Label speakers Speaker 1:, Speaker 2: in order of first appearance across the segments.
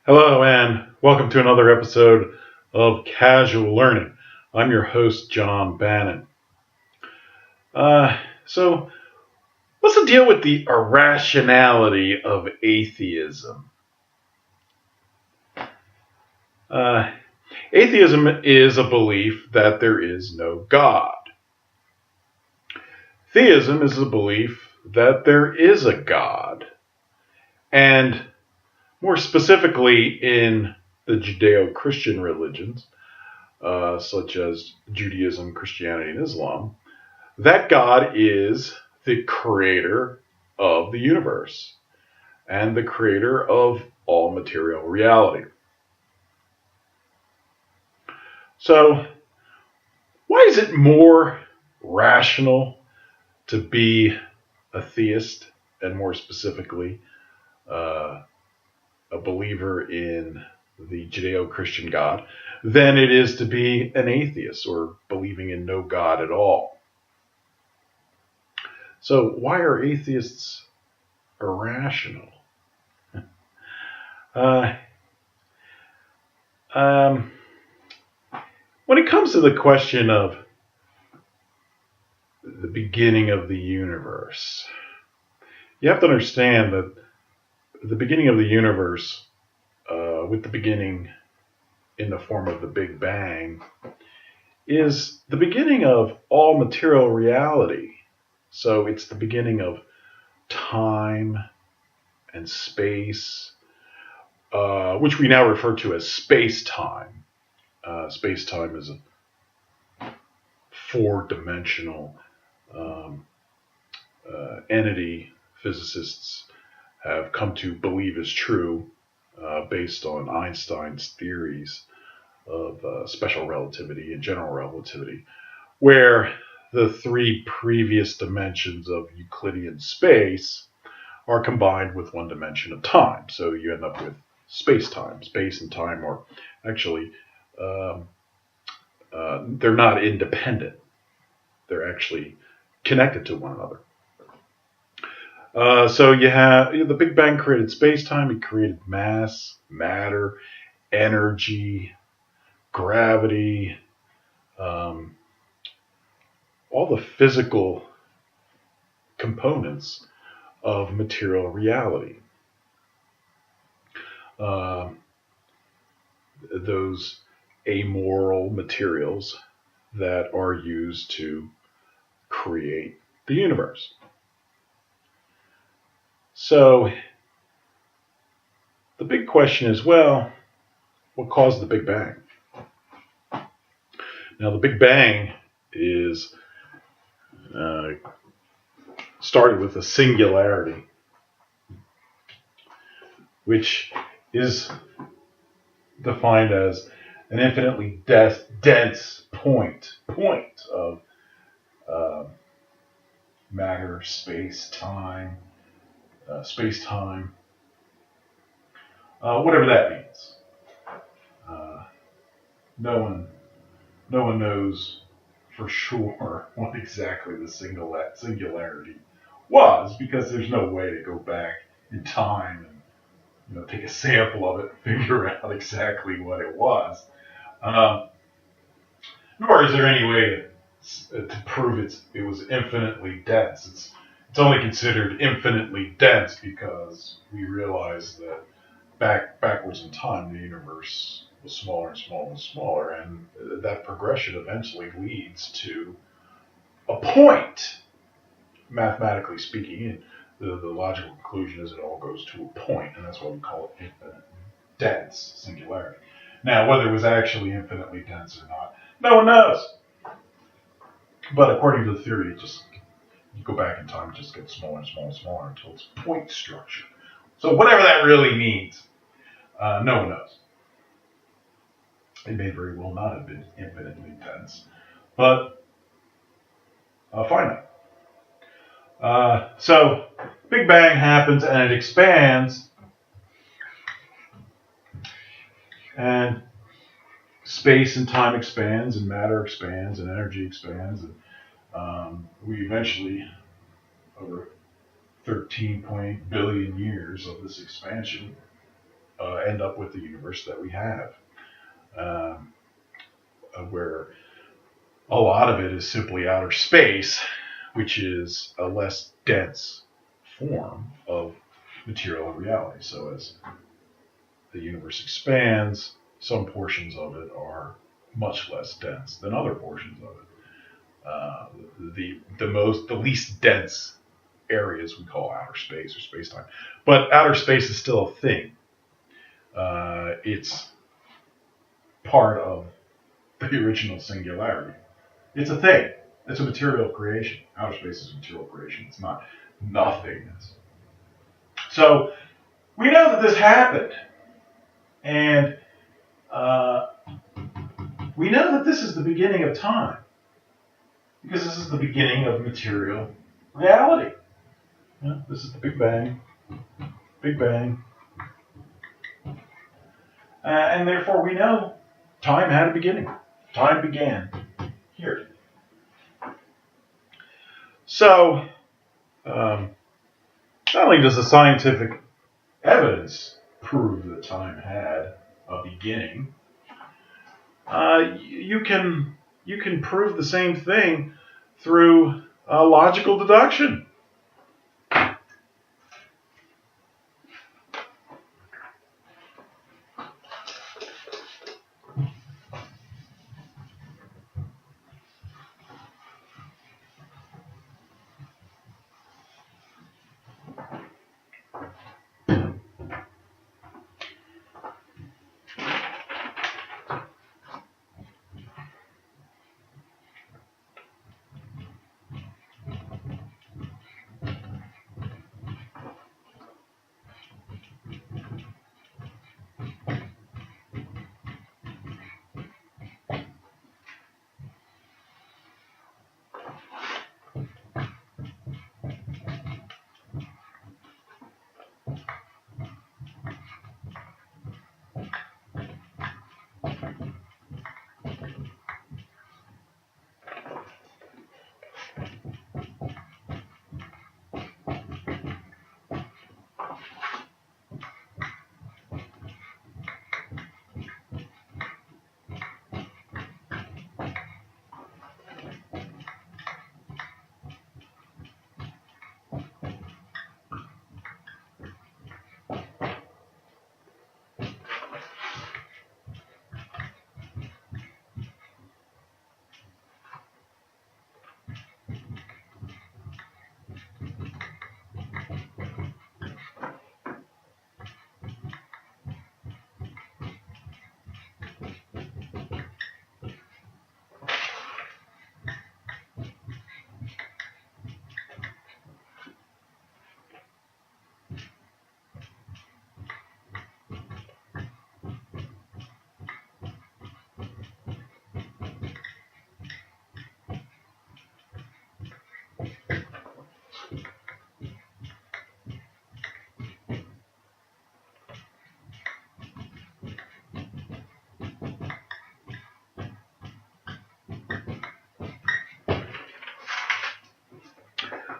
Speaker 1: Hello, and welcome to another episode of Casual Learning. I'm your host, John Bannan. So, what's the deal with the irrationality of atheism? Atheism is a belief that there is no God. Theism is a belief that there is a God. And more specifically in the Judeo-Christian religions, such as Judaism, Christianity, and Islam, that God is the creator of the universe and the creator of all material reality. So, why is it more rational to be a theist, and more specifically, a believer in the Judeo-Christian God, than it is to be an atheist or believing in no God at all? So, why are atheists irrational? Uh, um, when it comes to the question of the beginning of the universe, you have to understand that the beginning of the universe, with the beginning in the form of the Big Bang, is the beginning of all material reality. So it's the beginning of time and space, which we now refer to as space-time. Space-time is a four-dimensional entity physicists have come to believe is true, based on Einstein's theories of special relativity and general relativity, where the three previous dimensions of Euclidean space are combined with one dimension of time. So you end up with space-time. Space and time are actually, they're not independent. They're actually connected to one another. So you have the Big Bang created space-time. It created mass, matter, energy, gravity, all the physical components of material reality. Those amoral materials that are used to create the universe. So the big question is, well, what caused the Big Bang? Now, the Big Bang is started with a singularity, which is defined as an infinitely dense point of matter, space-time, whatever that means. No one knows for sure what exactly the singularity was, because there's no way to go back in time and take a sample of it and figure out exactly what it was. Nor is there any way to prove it was infinitely dense. It's only considered infinitely dense because we realize that backwards in time the universe was smaller and smaller and smaller, and that progression eventually leads to a point. Mathematically speaking, the logical conclusion is it all goes to a point, and that's why we call it infinite dense singularity. Now, whether it was actually infinitely dense or not, no one knows. But according to the theory, you go back in time, it just gets smaller and smaller and smaller until it's point structure. So whatever that really means, no one knows. It may very well not have been infinitely dense, but finite. So Big Bang happens and it expands, and space and time expands, and matter expands, and energy expands, and we eventually, over 13.8 billion years of this expansion, end up with the universe that we have, where a lot of it is simply outer space, which is a less dense form of material reality. So as the universe expands, some portions of it are much less dense than other portions of it. The least dense areas we call outer space or space-time. But outer space is still a thing. It's part of the original singularity. It's a thing. It's a material creation. Outer space is a material creation. It's not nothingness. So we know that this happened. And we know that this is the beginning of time. Because this is the beginning of material reality. Yeah, this is the Big Bang. Big Bang. And therefore we know time had a beginning. Time began here. So, not only does the scientific evidence prove that time had a beginning, you can prove the same thing through logical deduction.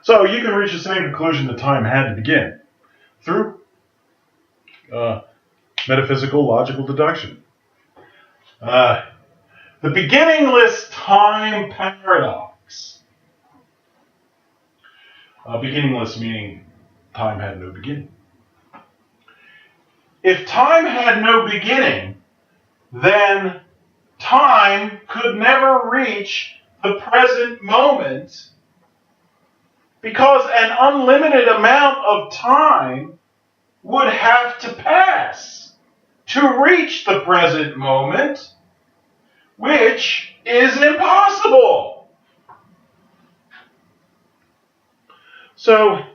Speaker 1: So you can reach the same conclusion that time had to begin through metaphysical logical deduction. The beginningless time paradox. Beginningless meaning time had no beginning. If time had no beginning, then time could never reach the present moment, because an unlimited amount of time would have to pass to reach the present moment, which is impossible. So,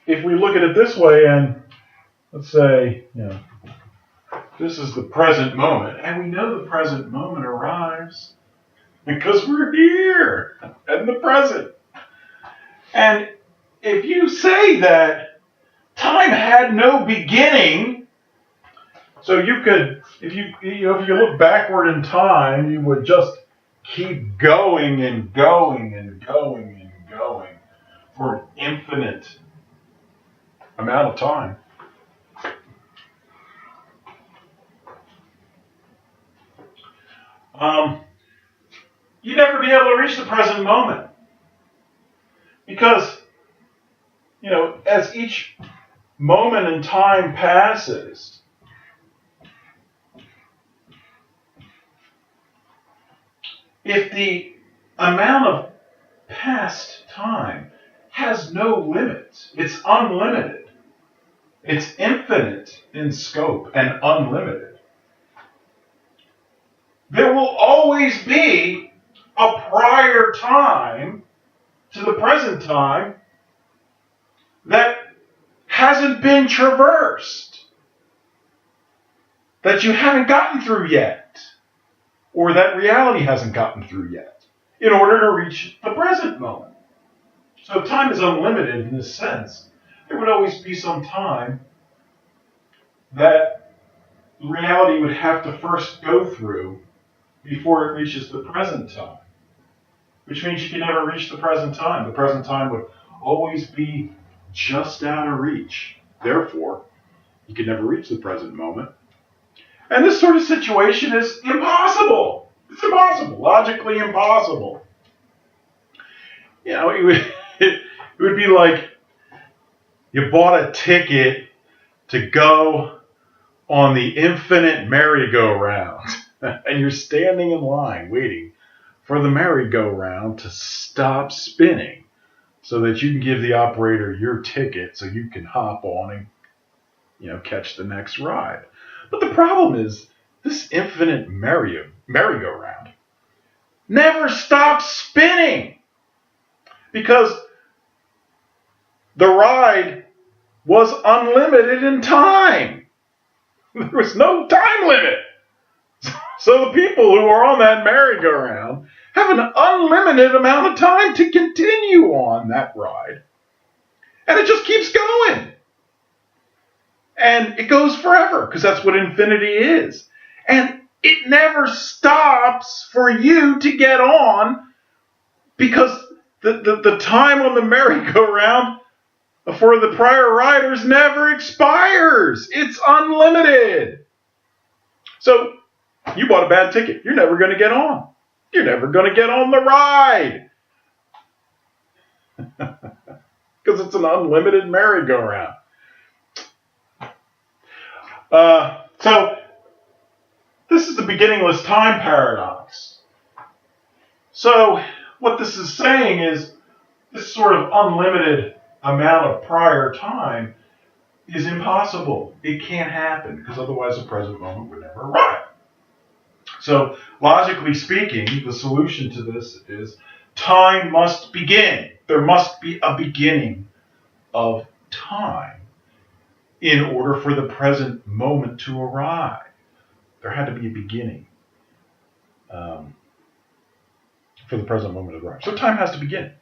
Speaker 1: if we look at it this way, and let's say, this is the present moment, and we know the present moment arrives because we're here in the present. And if you say that time had no beginning, so you could, if you look backward in time, you would just keep going and going and going and going for an infinite amount of time. You'd never be able to reach the present moment. Because, as each moment in time passes, if the amount of past time has no limit, it's unlimited, it's infinite in scope and unlimited, there will always be a prior time to the present time that hasn't been traversed, that you haven't gotten through yet, or that reality hasn't gotten through yet, in order to reach the present moment. So if time is unlimited in this sense, there would always be some time that reality would have to first go through before it reaches the present time. Which means you can never reach the present time. The present time would always be just out of reach. Therefore, you can never reach the present moment. And this sort of situation is impossible. It's impossible, logically impossible. It would be like you bought a ticket to go on the infinite merry-go-round, and you're standing in line waiting for the merry-go-round to stop spinning so that you can give the operator your ticket so you can hop on and catch the next ride. But the problem is this infinite merry-go-round never stops spinning because the ride was unlimited in time. There was no time limit. So the people who are on that merry-go-round have an unlimited amount of time to continue on that ride. And it just keeps going. And it goes forever, because that's what infinity is. And it never stops for you to get on, because the time on the merry-go-round for the prior riders never expires. It's unlimited. So you bought a bad ticket. You're never going to get on. You're never going to get on the ride. Because it's an unlimited merry-go-round. So this is the beginningless time paradox. So what this is saying is this sort of unlimited amount of prior time is impossible. It can't happen, because otherwise the present moment would never arrive. So, logically speaking, the solution to this is time must begin. There must be a beginning of time in order for the present moment to arrive. There had to be a beginning for the present moment to arrive. So time has to begin.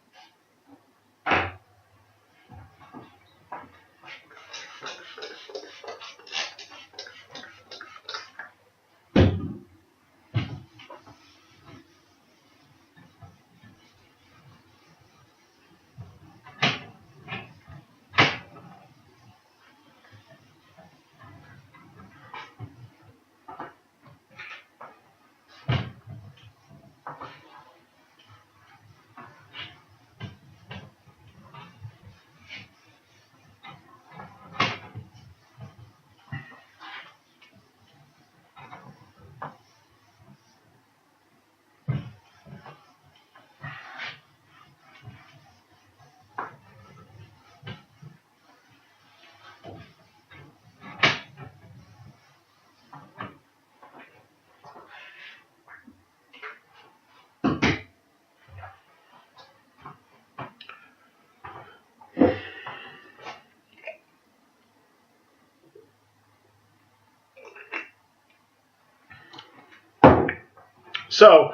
Speaker 1: So,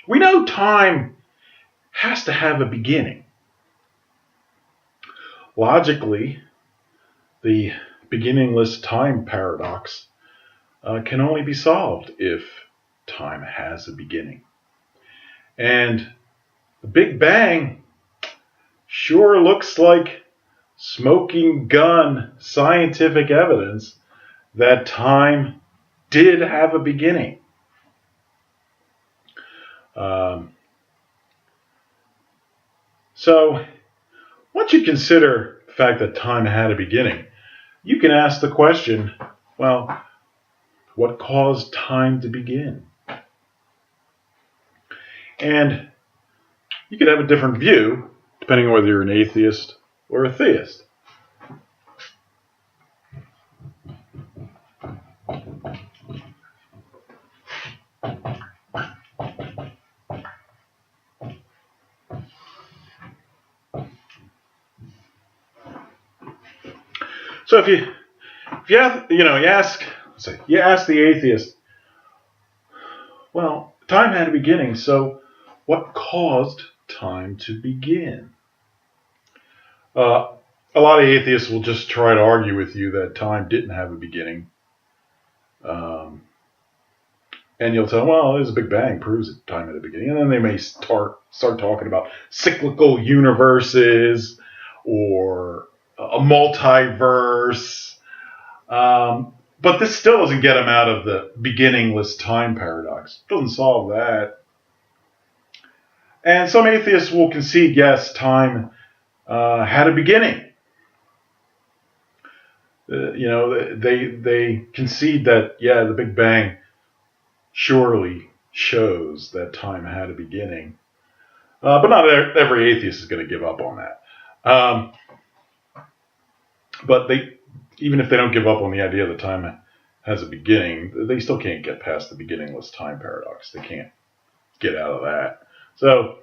Speaker 1: we know time has to have a beginning. Logically, the beginningless time paradox can only be solved if time has a beginning. And the Big Bang sure looks like smoking gun scientific evidence that time did have a beginning. So, once you consider the fact that time had a beginning, you can ask the question, well, what caused time to begin? And you could have a different view depending on whether you're an atheist or a theist. So if you ask the atheist, well, time had a beginning, so what caused time to begin? A lot of atheists will just try to argue with you that time didn't have a beginning. And you'll tell them, well, there's a Big Bang, proves that time had a beginning. And then they may start talking about cyclical universes or a multiverse. But this still doesn't get them out of the beginningless time paradox. It doesn't solve that. And some atheists will concede, yes, time had a beginning. They concede that, yeah, the Big Bang surely shows that time had a beginning. But not every atheist is going to give up on that. But even if they don't give up on the idea that time has a beginning, they still can't get past the beginningless time paradox. They can't get out of that. So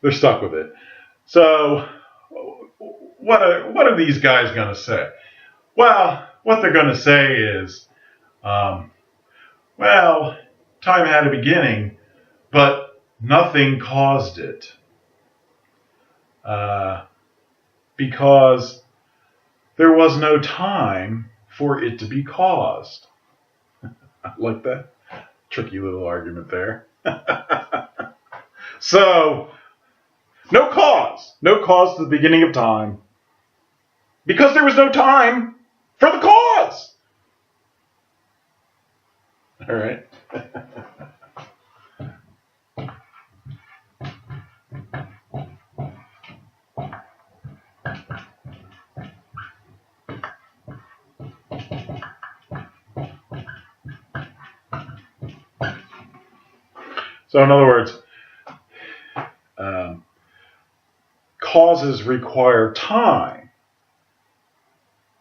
Speaker 1: they're stuck with it. So what are these guys going to say? Well, what they're going to say is, well, time had a beginning, but nothing caused it. Because there was no time for it to be caused. I like that tricky little argument there. So, no cause to the beginning of time, because there was no time for the cause. All right. So in other words, causes require time.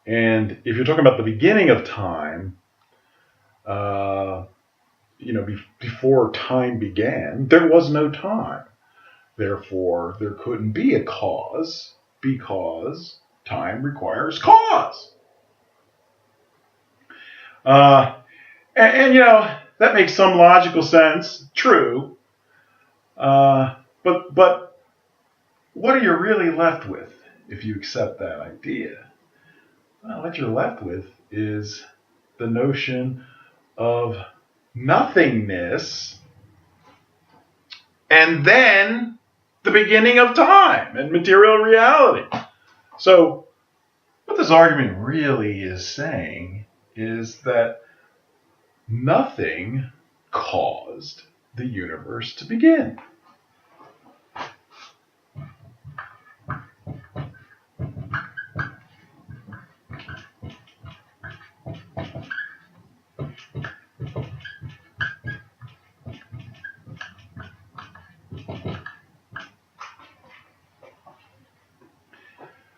Speaker 1: And if you're talking about the beginning of time, before time began, there was no time. Therefore, there couldn't be a cause, because time requires cause. That makes some logical sense, true. But what are you really left with if you accept that idea? Well, what you're left with is the notion of nothingness and then the beginning of time and material reality. So what this argument really is saying is that nothing caused the universe to begin.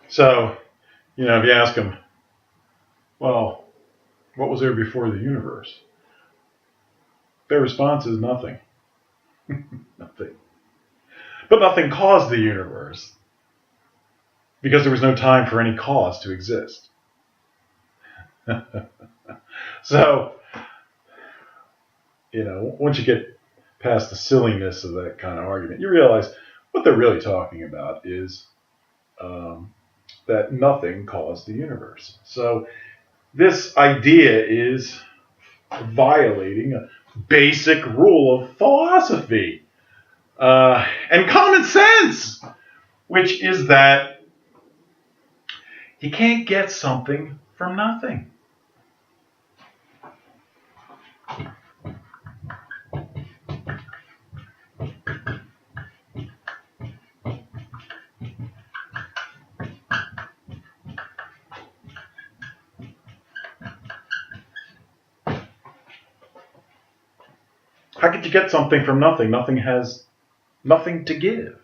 Speaker 1: So, if you ask them, well, what was there before the universe? Their response is nothing. Nothing. But nothing caused the universe, because there was no time for any cause to exist. So, once you get past the silliness of that kind of argument, you realize what they're really talking about is that nothing caused the universe. So this idea is violating a basic rule of philosophy and common sense, which is that You can't get something from nothing. How could you get something from nothing? Nothing has nothing to give.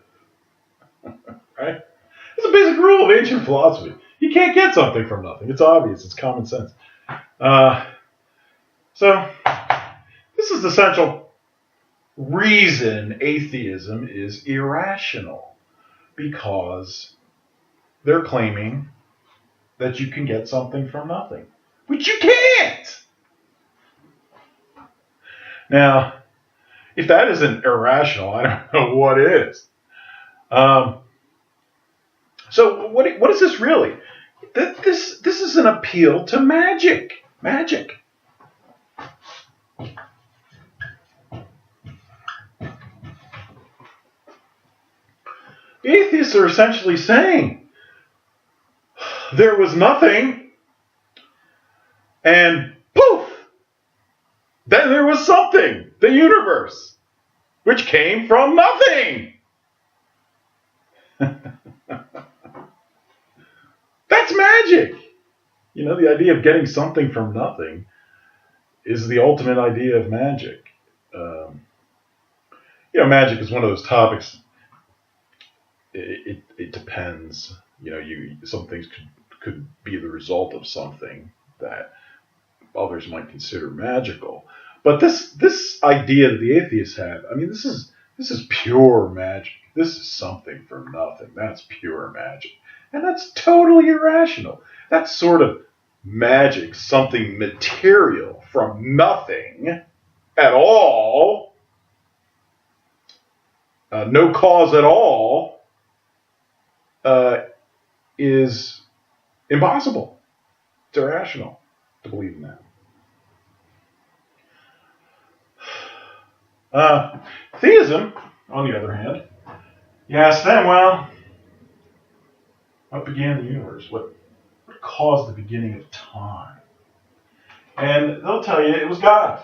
Speaker 1: Right? It's a basic rule of ancient philosophy. You can't get something from nothing. It's obvious. It's common sense. So, this is the central reason atheism is irrational. Because they're claiming that you can get something from nothing. But you can't! Now, if that isn't irrational, I don't know what is. So what is this really? This is an appeal to magic. Magic. The atheists are essentially saying there was nothing, and poof, then there was something, the universe, which came from nothing. That's magic. You know, the idea of getting something from nothing is the ultimate idea of magic. Magic is one of those topics. It depends. Some things could be the result of something that others might consider magical. But this idea that the atheists have, I mean, this is pure magic. This is something from nothing. That's pure magic. And that's totally irrational. That's sort of magic, something material from nothing at all, no cause at all, is impossible. It's irrational to believe in that. Theism, on the other hand, you ask them, well, what began the universe? What caused the beginning of time? And they'll tell you it was God.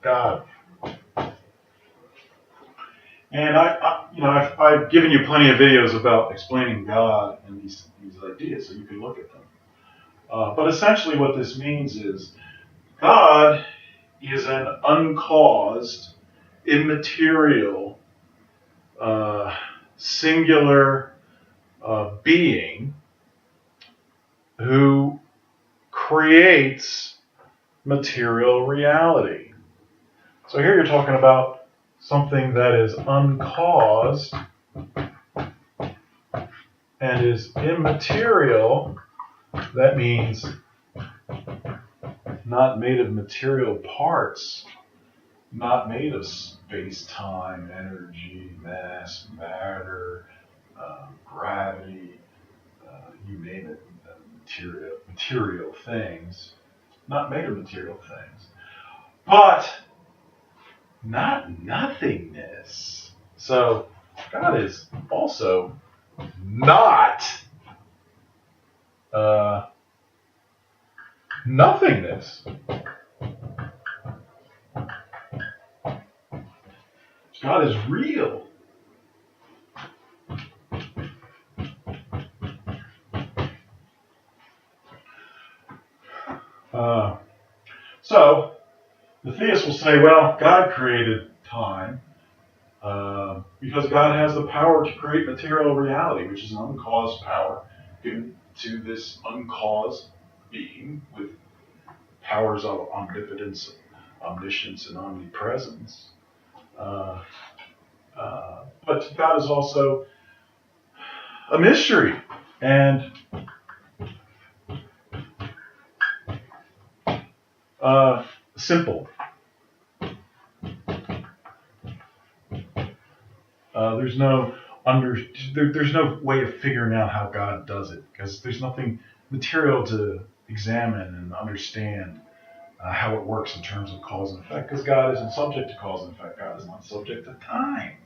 Speaker 1: God. And I've given you plenty of videos about explaining God and these ideas, so you can look at them. But essentially what this means is God is an uncaused, immaterial, singular being who creates material reality. So here you're talking about something that is uncaused and is immaterial. That means not made of material parts, not made of space-time, energy, mass, matter, gravity, you name it, material things, not made of material things, but not nothingness. So God is also not nothingness. God is real. So the theist will say, well, God created time because God has the power to create material reality, which is an uncaused power given to this uncaused being with powers of omnipotence, omniscience, and omnipresence. But God is also a mystery, and simple. There's no way of figuring out how God does it, because there's nothing material to examine and understand how it works in terms of cause and effect, because God isn't subject to cause and effect. God is not subject to time.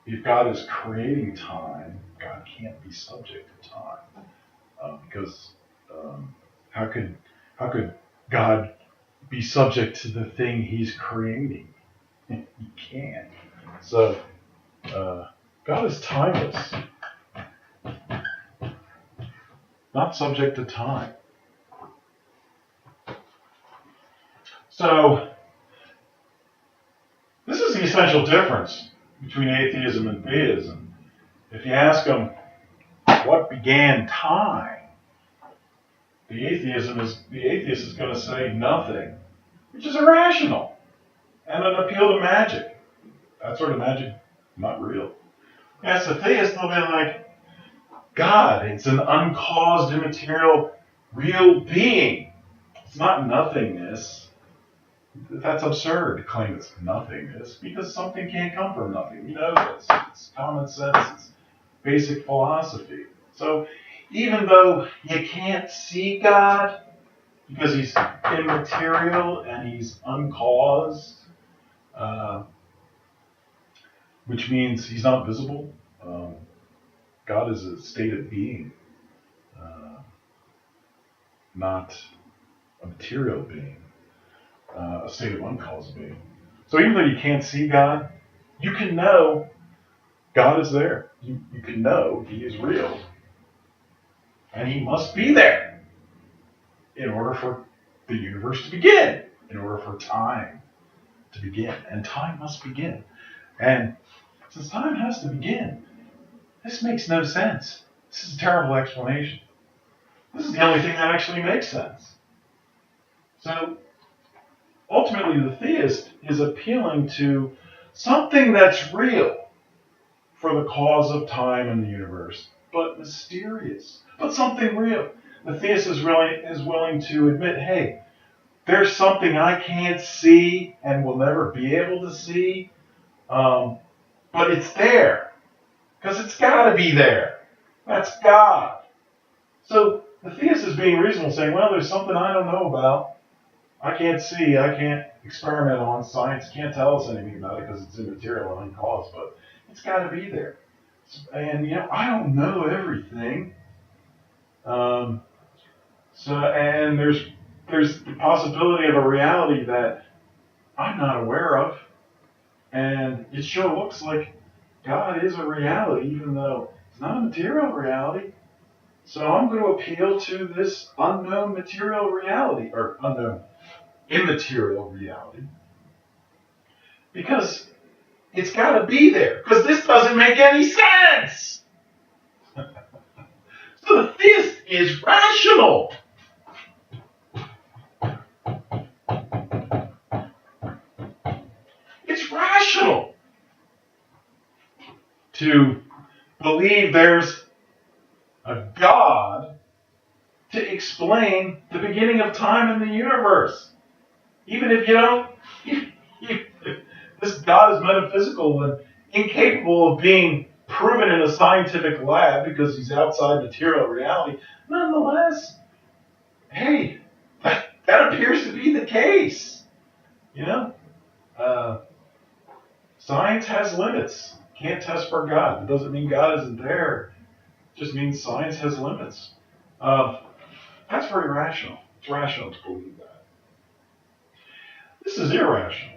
Speaker 1: If God is creating time, God can't be subject to time, because how could God be subject to the thing He's creating? He can't. So God is timeless, not subject to time. So this is the essential difference between atheism and theism. If you ask them what began time, the atheist is going to say nothing, which is irrational, and an appeal to magic. That sort of magic, not real. As a theist, they'll be like, God, it's an uncaused, immaterial, real being. It's not nothingness. That's absurd to claim it's nothingness, because something can't come from nothing. We know this. It's common sense. It's basic philosophy. So even though you can't see God, because He's immaterial and He's uncaused, which means He's not visible. God is a state of being, not a material being, a state of uncaused being. So even though you can't see God, you can know God is there. You can know He is real. And He must be there in order for the universe to begin, in order for time to begin. And time must begin. And since time has to begin, this makes no sense. This is a terrible explanation. This is the only thing that actually makes sense. So ultimately, the theist is appealing to something that's real for the cause of time and the universe, but mysterious, but something real. The theist is willing to admit, hey, there's something I can't see and will never be able to see, but it's there, because it's got to be there. That's God. So the theist is being reasonable, saying, well, there's something I don't know about. I can't see, I can't experiment on, science can't tell us anything about it because it's immaterial and uncaused, but it's got to be there. And, I don't know everything. And there's the possibility of a reality that I'm not aware of. And it sure looks like God is a reality, even though it's not a material reality. So I'm going to appeal to this unknown material reality, or unknown immaterial reality, because it's got to be there, because this doesn't make any sense. So the theist is rational. It's rational to believe there's a God to explain the beginning of time in the universe. Even if you don't, if this God is metaphysical and incapable of being proven in a scientific lab because He's outside material reality, nonetheless, hey, that appears to be the case. Science has limits. Can't test for God. It doesn't mean God isn't there. It just means science has limits. That's very rational. It's rational to believe that. This is irrational.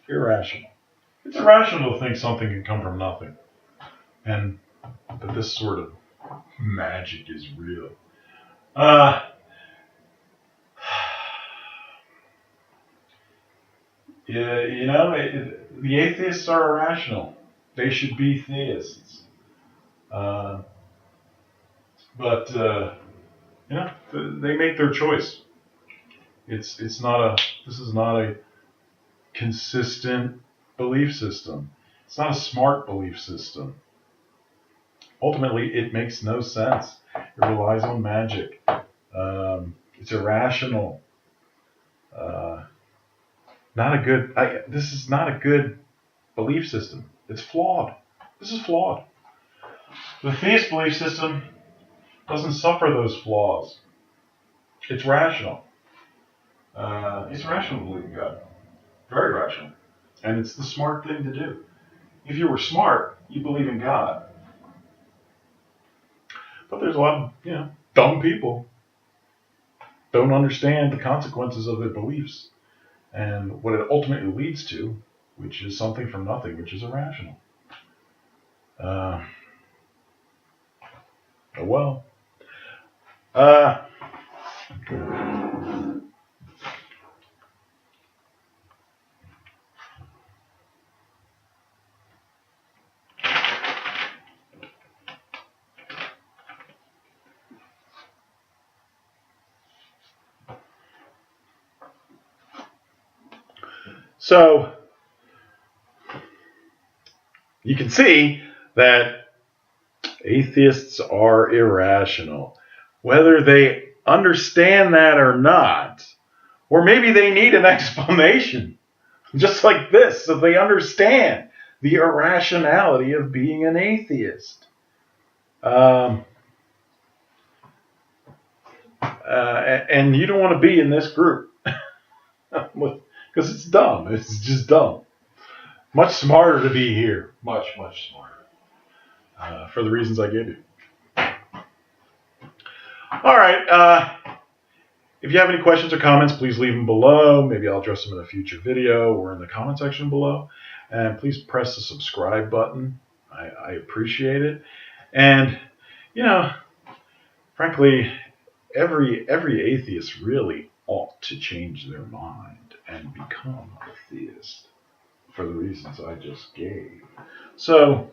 Speaker 1: Irrational. It's irrational to think something can come from nothing, and that this sort of magic is real. The atheists are irrational. They should be theists. But they make their choice. This is not a consistent belief system. It's not a smart belief system. Ultimately, it makes no sense. It relies on magic. It's irrational. This is not a good belief system. It's flawed. This is flawed. The theist belief system doesn't suffer those flaws. It's rational. It's rational to believe in God. Very rational. And it's the smart thing to do. If you were smart, you believe in God. But there's a lot of, dumb people don't understand the consequences of their beliefs and what it ultimately leads to, which is something from nothing, which is irrational. Oh well. So you can see that atheists are irrational. Whether they understand that or not, or maybe they need an explanation, just like this, so they understand the irrationality of being an atheist. And you don't want to be in this group because it's dumb. It's just dumb. Much smarter to be here. Much, much smarter. For the reasons I gave you. All right. If you have any questions or comments, please leave them below. Maybe I'll address them in a future video or in the comment section below. And please press the subscribe button. I appreciate it. And, frankly, every atheist really ought to change their mind and become a theist for the reasons I just gave. So,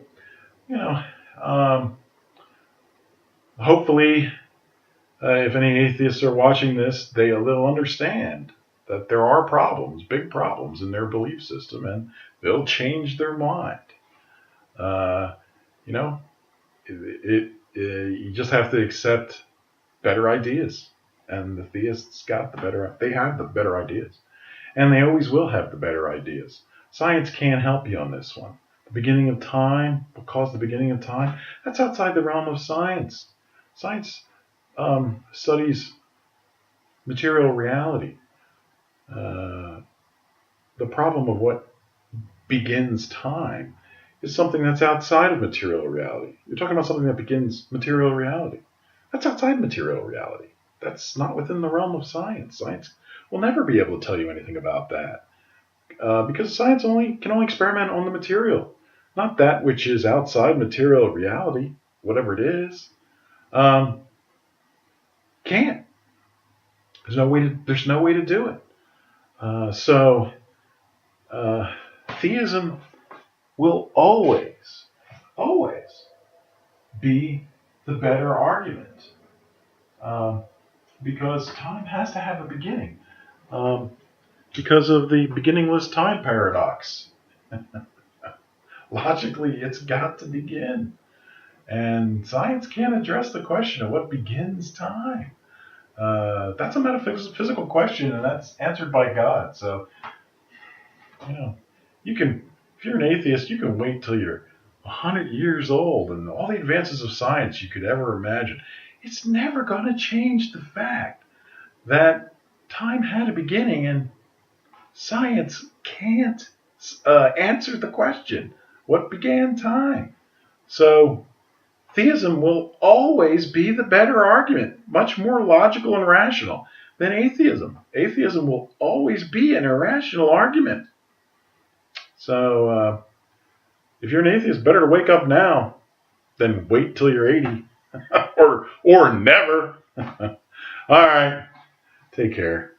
Speaker 1: hopefully, if any atheists are watching this, they'll understand that there are problems, big problems in their belief system, and they'll change their mind. You just have to accept better ideas, and the theists they have the better ideas, and they always will have the better ideas. Science can't help you on this one. The beginning of time, what caused the beginning of time, that's outside the realm of science. Science studies material reality. The problem of what begins time is something that's outside of material reality. You're talking about something that begins material reality. That's outside material reality. That's not within the realm of science. Science will never be able to tell you anything about that. Because science can only experiment on the material, not that which is outside material reality, whatever it is. Can't. There's no way to do it. So theism will always be the better argument. Because time has to have a beginning. Because of the beginningless time paradox. Logically, it's got to begin. And science can't address the question of what begins time. That's a metaphysical question, and that's answered by God. So, if you're an atheist, you can wait till you're 100 years old and all the advances of science you could ever imagine. It's never going to change the fact that time had a beginning, and science can't answer the question, what began time? So theism will always be the better argument, much more logical and rational than atheism. Atheism will always be an irrational argument. So if you're an atheist, better to wake up now than wait till you're 80 or never. All right. Take care.